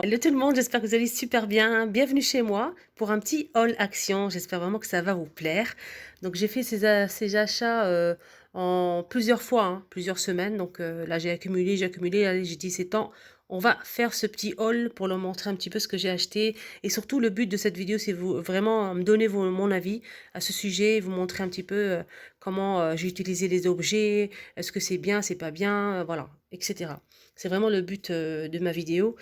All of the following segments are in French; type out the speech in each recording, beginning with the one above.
Hello tout le monde, j'espère que vous allez super bien. Bienvenue chez moi pour un petit haul action. J'espère vraiment que ça va vous plaire. Donc j'ai fait ces achats en plusieurs fois, hein, plusieurs semaines. Donc là j'ai accumulé. Allez, j'ai dit c'est temps. On va faire ce petit haul pour leur montrer un petit peu ce que j'ai acheté. Et surtout le but de cette vidéo, c'est vous vraiment me donner mon avis à ce sujet, vous montrer un petit peu comment j'ai utilisé les objets, est-ce que c'est bien, c'est pas bien, voilà, etc. C'est vraiment le but de ma vidéo.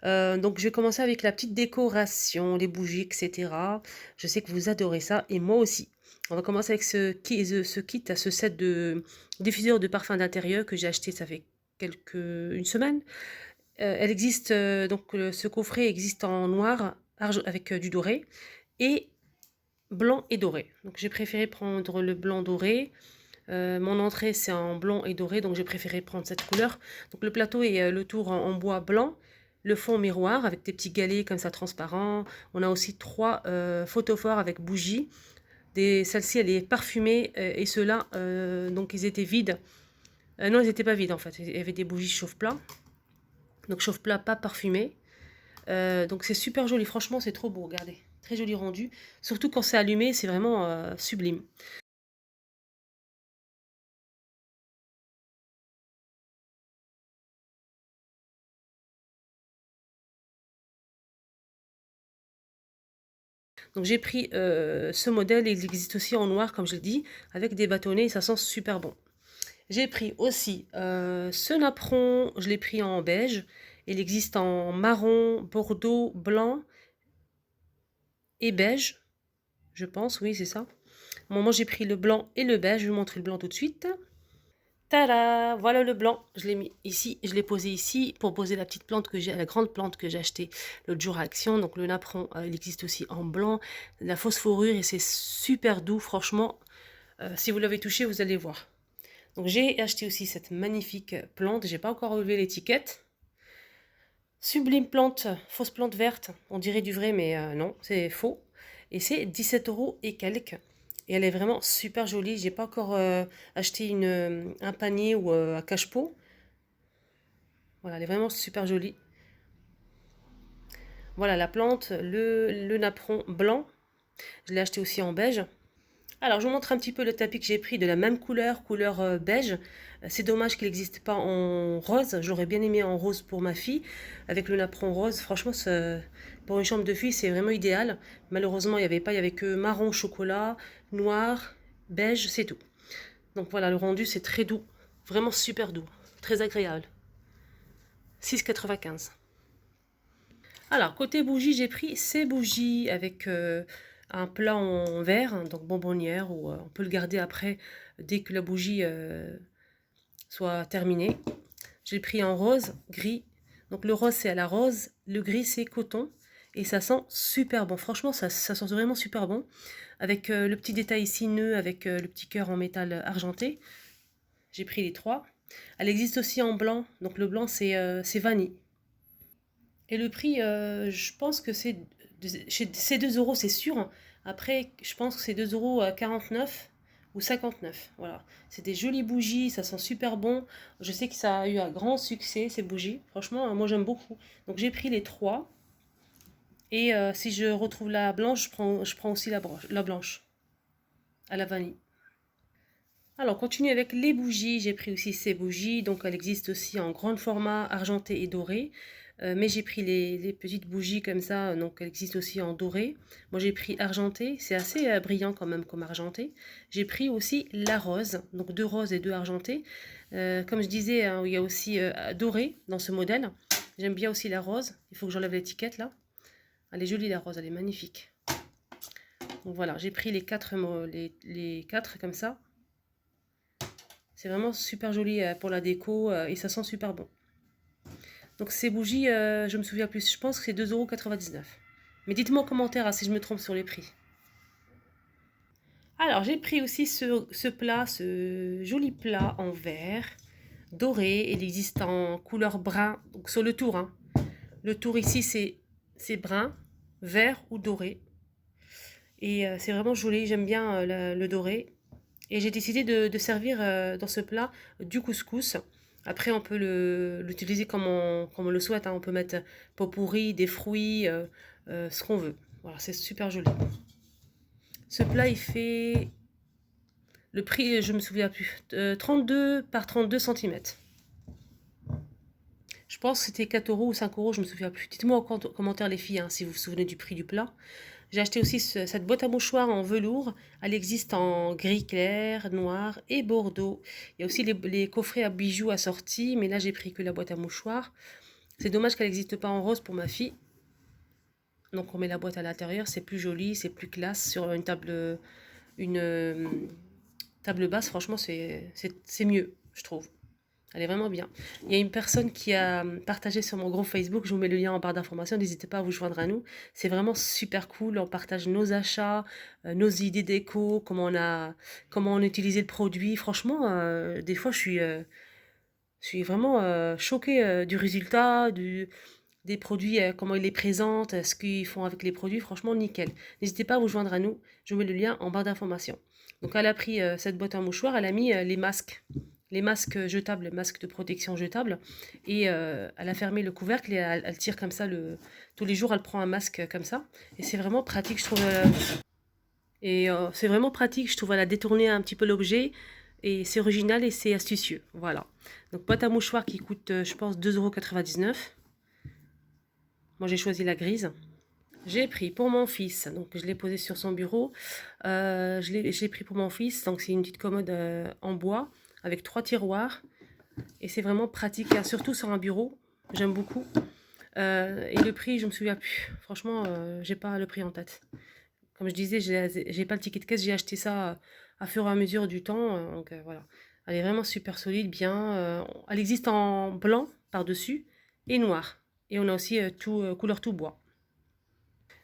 Donc je vais commencer avec la petite décoration, les bougies, etc. Je sais que vous adorez ça et moi aussi. On va commencer avec ce kit, ce set de diffuseur de parfum d'intérieur que j'ai acheté ça fait une semaine. Elle existe, ce coffret existe en noir avec du doré et blanc et doré. Donc j'ai préféré prendre le blanc doré. Mon entrée c'est en blanc et doré, donc j'ai préféré prendre cette couleur. Donc le plateau est le tour en bois blanc, le fond miroir avec des petits galets comme ça transparents. On a aussi trois photophores avec bougies. Celle-ci elle est parfumée et ceux-là donc ils étaient vides. Non, ils n'étaient pas vides en fait. Il y avait des bougies chauffe-plat. Donc chauffe-plat pas parfumé. Donc c'est super joli, franchement c'est trop beau, regardez. Très joli rendu. Surtout quand c'est allumé, c'est vraiment sublime. Donc j'ai pris ce modèle, il existe aussi en noir comme je l'ai dit, avec des bâtonnets et ça sent super bon. J'ai pris aussi ce napperon, je l'ai pris en beige. Il existe en marron, bordeaux, blanc et beige, je pense, oui c'est ça. Moi j'ai pris le blanc et le beige, je vais vous montrer le blanc tout de suite. Tada! Voilà le blanc. Je l'ai mis ici, je l'ai posé ici pour poser la petite plante que j'ai, la grande plante que j'ai achetée l'autre jour à Action. Donc le napperon, il existe aussi en blanc, la phosphorure et c'est super doux, franchement. Si vous l'avez touché, vous allez voir. Donc j'ai acheté aussi cette magnifique plante. J'ai pas encore relevé l'étiquette. Sublime plante, fausse plante verte. On dirait du vrai, mais non, c'est faux. Et c'est 17 € et quelques. Et elle est vraiment super jolie. J'ai pas encore acheté un panier ou un cache-pot. Voilà, elle est vraiment super jolie. Voilà la plante, le napperon blanc. Je l'ai acheté aussi en beige. Alors, je vous montre un petit peu le tapis que j'ai pris de la même couleur, couleur beige. C'est dommage qu'il n'existe pas en rose. J'aurais bien aimé en rose pour ma fille, avec le napperon rose. Franchement, pour une chambre de fille, c'est vraiment idéal. Malheureusement, il n'y avait pas, il n'y avait que marron, chocolat, noir, beige, c'est tout. Donc voilà, le rendu, c'est très doux. Vraiment super doux, très agréable. 6,95. Alors, côté bougies, j'ai pris ces bougies avec un plat en verre, hein, donc bonbonnière, ou on peut le garder après dès que la bougie soit terminée. J'ai pris en rose, gris. Donc le rose c'est à la rose, le gris c'est coton. Et ça sent super bon. Franchement, ça sent vraiment super bon. Avec le petit détail ici, nœud, avec le petit cœur en métal argenté. J'ai pris les trois. Elle existe aussi en blanc. Donc le blanc c'est vanille. Et le prix, je pense que c'est 2 € c'est sûr. Après, je pense que c'est 2,49 € ou 59. Voilà. C'est des jolies bougies, ça sent super bon. Je sais que ça a eu un grand succès, ces bougies. Franchement, moi j'aime beaucoup. Donc j'ai pris les trois. Et si je retrouve la blanche, je prends aussi la blanche à la vanille. Alors, on continue avec les bougies. J'ai pris aussi ces bougies. Donc, elles existent aussi en grand format, argenté et doré. Mais j'ai pris les petites bougies comme ça. Donc, elles existent aussi en doré. Moi, j'ai pris argenté. C'est assez brillant quand même comme argenté. J'ai pris aussi la rose. Donc, deux roses et deux argentés. Comme je disais, hein, il y a aussi doré dans ce modèle. J'aime bien aussi la rose. Il faut que j'enlève l'étiquette là. Elle est jolie la rose. Elle est magnifique. Donc, voilà. J'ai pris les quatre comme ça. C'est vraiment super joli pour la déco et ça sent super bon. Donc ces bougies, je me souviens plus, je pense que c'est 2,99 €. Mais dites-moi en commentaire si je me trompe sur les prix. Alors j'ai pris aussi ce plat, ce joli plat en verre, doré. Il existe en couleur brun, donc sur le tour. Hein. Le tour ici c'est brun, vert ou doré. Et c'est vraiment joli, j'aime bien le doré. Et j'ai décidé de servir dans ce plat du couscous. Après, on peut l'utiliser comme on le souhaite, hein. On peut mettre pot pourri, des fruits, ce qu'on veut. Voilà, c'est super joli. Ce plat, il fait... Le prix, je me souviens plus. 32 par 32 centimètres. Je pense que c'était 4 euros ou 5 euros, je me souviens plus. Dites-moi en commentaire les filles, hein, si vous vous souvenez du prix du plat. J'ai acheté aussi cette boîte à mouchoirs en velours. Elle existe en gris clair, noir et bordeaux. Il y a aussi les coffrets à bijoux assortis, mais là j'ai pris que la boîte à mouchoirs. C'est dommage qu'elle n'existe pas en rose pour ma fille. Donc on met la boîte à l'intérieur, c'est plus joli, c'est plus classe sur une table basse. Franchement, c'est mieux, je trouve. Elle est vraiment bien. Il y a une personne qui a partagé sur mon groupe Facebook, je vous mets le lien en barre d'information, n'hésitez pas à vous joindre à nous. C'est vraiment super cool, on partage nos achats, nos idées déco, comment on utilisait le produit. Franchement, des fois je suis vraiment choquée du résultat, des produits, comment ils les présentent, ce qu'ils font avec les produits. Franchement, nickel. N'hésitez pas à vous joindre à nous, je vous mets le lien en barre d'information. Donc elle a pris cette boîte en mouchoir, elle a mis les masques jetables, les masques de protection jetables, et elle a fermé le couvercle et elle tire comme ça, tous les jours elle prend un masque comme ça, et c'est vraiment pratique, je trouve, c'est vraiment pratique, je trouve, elle a détourné un petit peu l'objet, et c'est original et c'est astucieux, voilà. Donc boîte à mouchoir qui coûte, je pense, 2,99 €. Moi j'ai choisi la grise. J'ai pris pour mon fils, donc je l'ai posé sur son bureau. Je l'ai pris pour mon fils, donc c'est une petite commode en bois avec 3 tiroirs. Et c'est vraiment pratique, hein, surtout sur un bureau. J'aime beaucoup. Et le prix, je me souviens plus. Franchement, j'ai pas le prix en tête. Comme je disais, j'ai pas le ticket de caisse, j'ai acheté ça à fur et à mesure du temps. Donc voilà. Elle est vraiment super solide, bien. Elle existe en blanc par-dessus et noir. Et on a aussi couleur tout bois.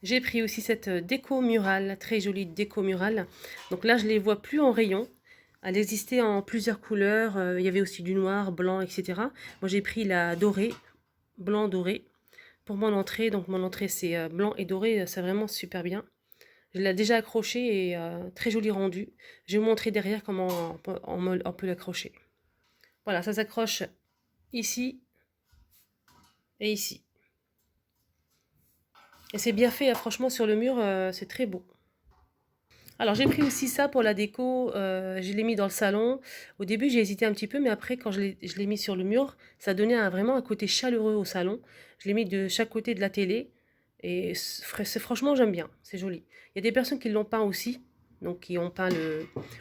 J'ai pris aussi cette déco murale, très jolie déco murale. Donc là, je les vois plus en rayon. Elle existait en plusieurs couleurs. Il y avait aussi du noir, blanc, etc. Moi, j'ai pris la dorée, blanc doré, pour mon entrée. Donc mon entrée, c'est blanc et doré. C'est vraiment super bien. Je l'ai déjà accroché et très joli rendu. Je vais vous montrer derrière comment on peut l'accrocher. Voilà, ça s'accroche ici et ici. Et c'est bien fait, hein, franchement, sur le mur, c'est très beau. Alors j'ai pris aussi ça pour la déco, je l'ai mis dans le salon. Au début j'ai hésité un petit peu, mais après quand je l'ai mis sur le mur, ça donnait vraiment un côté chaleureux au salon. Je l'ai mis de chaque côté de la télé et franchement j'aime bien, c'est joli. Il y a des personnes qui l'ont peint aussi, donc qui ont peint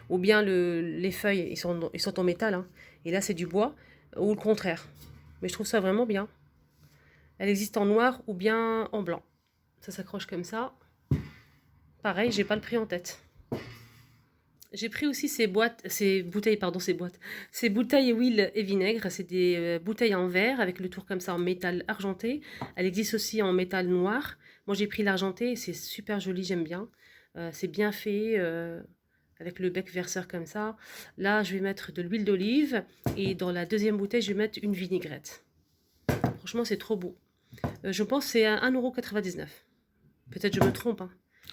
ou bien les feuilles, ils sont en métal, hein, et là c'est du bois, ou le contraire. Mais je trouve ça vraiment bien. Elle existe en noir ou bien en blanc. Ça s'accroche comme ça. Pareil, j'ai pas le prix en tête. J'ai pris aussi ces bouteilles huile et vinaigre. C'est des bouteilles en verre avec le tour comme ça en métal argenté. Elle existe aussi en métal noir. Moi j'ai pris l'argenté et c'est super joli, j'aime bien. C'est bien fait avec le bec verseur comme ça. Là je vais mettre de l'huile d'olive et dans la deuxième bouteille je vais mettre une vinaigrette. Franchement c'est trop beau. Je pense que c'est à 1,99 €. Peut-être je me trompe, hein.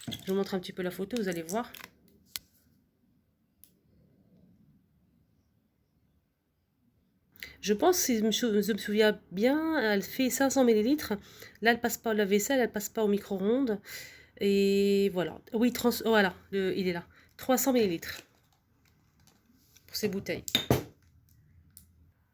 Je vous montre un petit peu la photo, vous allez voir. Je pense, si je me souviens bien, elle fait 500 millilitres. Là, elle passe pas au lave-vaisselle, elle passe pas au micro-ondes. Et voilà. Oui, voilà, il est là. 300 millilitres pour ces bouteilles.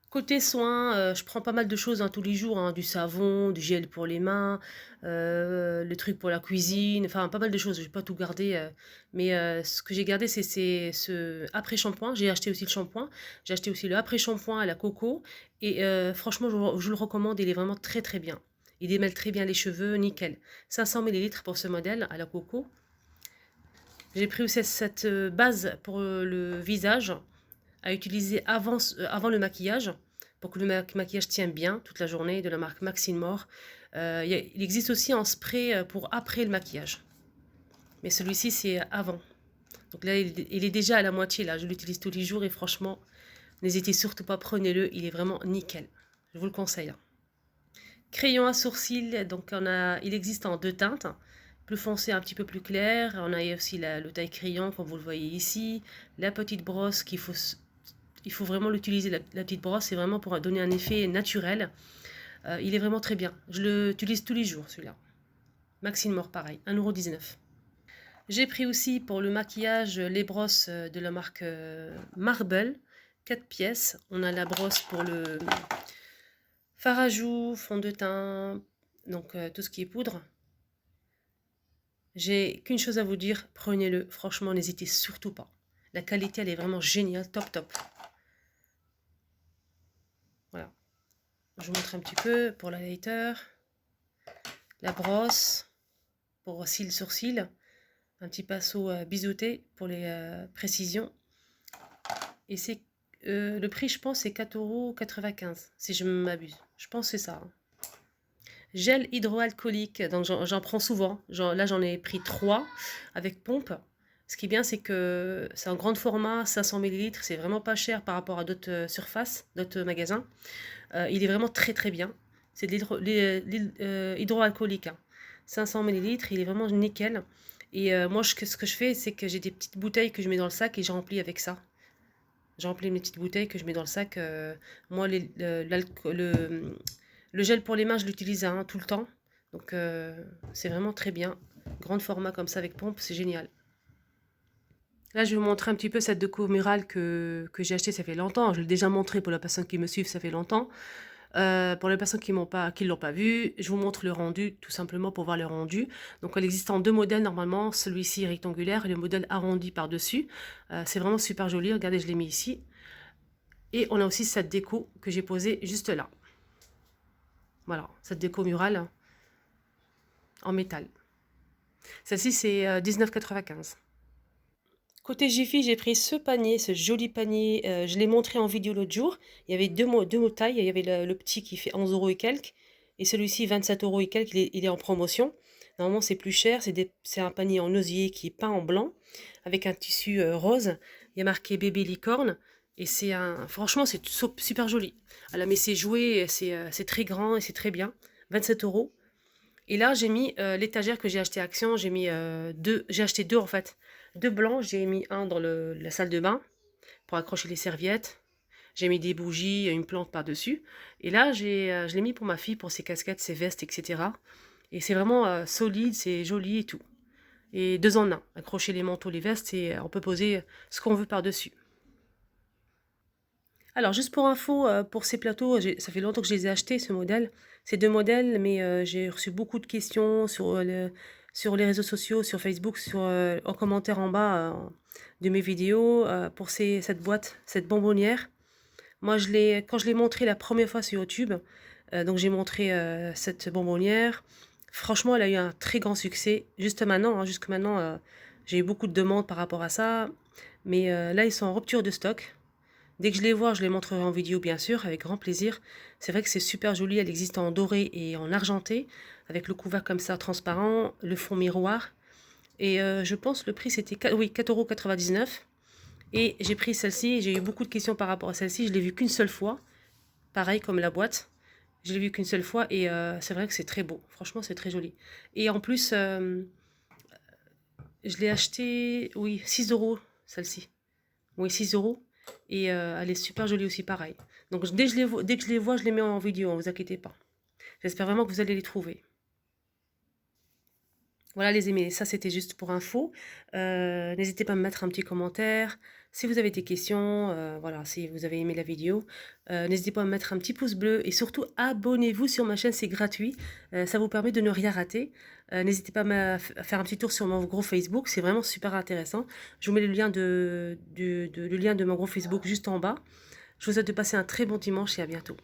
Côté soins, je prends pas mal de choses, hein, tous les jours, hein, du savon, du gel pour les mains, le truc pour la cuisine, enfin pas mal de choses. Je vais pas tout garder, mais ce que j'ai gardé, c'est ce après-shampoing. J'ai acheté aussi le shampoing. J'ai acheté aussi le après-shampoing à la coco. Et franchement, je le recommande. Il est vraiment très très bien. Il démêle très bien les cheveux, nickel. 500 millilitres pour ce modèle à la coco. J'ai pris aussi cette base pour le visage à utiliser avant le maquillage, pour que le maquillage tienne bien toute la journée, de la marque Maxine More. Il existe aussi un spray pour après le maquillage. Mais celui-ci, c'est avant. Donc là, il est déjà à la moitié. Là, je l'utilise tous les jours et franchement, n'hésitez surtout pas, prenez-le. Il est vraiment nickel. Je vous le conseille. Crayon à sourcils, donc il existe en 2 teintes. Plus foncé, un petit peu plus clair. On a aussi le taille crayon, comme vous le voyez ici. La petite brosse qu'il faut il faut vraiment l'utiliser, la petite brosse, c'est vraiment pour donner un effet naturel. Il est vraiment très bien. Je l'utilise tous les jours, celui-là. Maxine Mort, pareil, 1,19 €. J'ai pris aussi pour le maquillage les brosses de la marque Marble, 4 pièces. On a la brosse pour le fard à joues, fond de teint, donc tout ce qui est poudre. J'ai qu'une chose à vous dire, prenez-le, franchement, n'hésitez surtout pas. La qualité, elle est vraiment géniale, top top. Voilà, je vous montre un petit peu pour la lighter, la brosse pour cils sourcils, un petit pinceau biseauté pour les précisions. Et c'est le prix, je pense, c'est 4,95 €, si je ne m'abuse. Je pense que c'est ça. Hein. Gel hydroalcoolique, donc j'en prends souvent. Là, j'en ai pris 3 avec pompe. Ce qui est bien, c'est que c'est un grand format, 500 ml. C'est vraiment pas cher par rapport à d'autres surfaces, d'autres magasins. Il est vraiment très très bien. C'est de l'hydroalcoolique. Hein. 500 ml, il est vraiment nickel. Et moi, ce que je fais, c'est que j'ai des petites bouteilles que je mets dans le sac et je remplis avec ça. J'ai rempli mes petites bouteilles que je mets dans le sac. Moi, le gel pour les mains, je l'utilise tout le temps. Donc, c'est vraiment très bien. Grand format comme ça avec pompe, c'est génial. Là, je vais vous montrer un petit peu cette déco murale que j'ai acheté, ça fait longtemps. Je l'ai déjà montré pour les personnes qui me suivent, ça fait longtemps. Pour les personnes qui ne l'ont pas vu, je vous montre le rendu, tout simplement pour voir le rendu. Donc, elle existe en 2 modèles normalement, celui-ci rectangulaire et le modèle arrondi par-dessus. C'est vraiment super joli, regardez, je l'ai mis ici. Et on a aussi cette déco que j'ai posée juste là. Voilà, cette déco murale en métal. Celle-ci, c'est 19,95 €. Côté Jiffy, j'ai pris ce panier, ce joli panier. Je l'ai montré en vidéo l'autre jour. Il y avait deux tailles. Il y avait le petit qui fait 11 € et quelques. Et celui-ci, 27 € et quelques. Il est en promotion. Normalement, c'est plus cher. C'est un panier en osier qui est peint en blanc. Avec un tissu rose. Il y a marqué bébé licorne. Et franchement, c'est super joli. Elle a mis ses jouets. C'est très grand et c'est très bien. 27 €. Et là, j'ai mis l'étagère que j'ai acheté à Action. J'ai acheté 2 en fait. 2 blancs, j'ai mis un dans la salle de bain pour accrocher les serviettes. J'ai mis des bougies, une plante par-dessus. Et là, je l'ai mis pour ma fille, pour ses casquettes, ses vestes, etc. Et c'est vraiment solide, c'est joli et tout. Et 2 en 1. Accrocher les manteaux, les vestes, et on peut poser ce qu'on veut par-dessus. Alors, juste pour info, pour ces plateaux, ça fait longtemps que je les ai achetés, ce modèle. Ces 2 modèles, mais j'ai reçu beaucoup de questions sur les réseaux sociaux, sur Facebook, en commentaire en bas de mes vidéos, pour cette boîte, cette bonbonnière. Moi, quand je l'ai montré la première fois sur YouTube, donc j'ai montré cette bonbonnière. Franchement, elle a eu un très grand succès. Jusque maintenant, j'ai eu beaucoup de demandes par rapport à ça. Mais là, ils sont en rupture de stock. Dès que je les vois, je les montrerai en vidéo, bien sûr, avec grand plaisir. C'est vrai que c'est super joli. Elle existe en doré et en argenté, avec le couvercle comme ça, transparent, le fond miroir. Et je pense le prix, c'était 4,99 €. Et j'ai pris celle-ci. J'ai eu beaucoup de questions par rapport à celle-ci. Je l'ai vue qu'une seule fois. Pareil comme la boîte. Je l'ai vue qu'une seule fois. Et c'est vrai que c'est très beau. Franchement, c'est très joli. Et en plus, je l'ai acheté, oui, 6 €, celle-ci. Oui, 6 €. Et elle est super jolie aussi, pareil. Donc dès que je les vois, je les mets en vidéo, ne vous inquiétez pas. J'espère vraiment que vous allez les trouver. Voilà les amis, ça c'était juste pour info. N'hésitez pas à me mettre un petit commentaire. Si vous avez des questions, voilà, si vous avez aimé la vidéo, n'hésitez pas à me mettre un petit pouce bleu et surtout abonnez-vous sur ma chaîne, c'est gratuit. Ça vous permet de ne rien rater. N'hésitez pas à faire un petit tour sur mon groupe Facebook, c'est vraiment super intéressant. Je vous mets le lien de mon groupe Facebook juste en bas. Je vous souhaite de passer un très bon dimanche et à bientôt.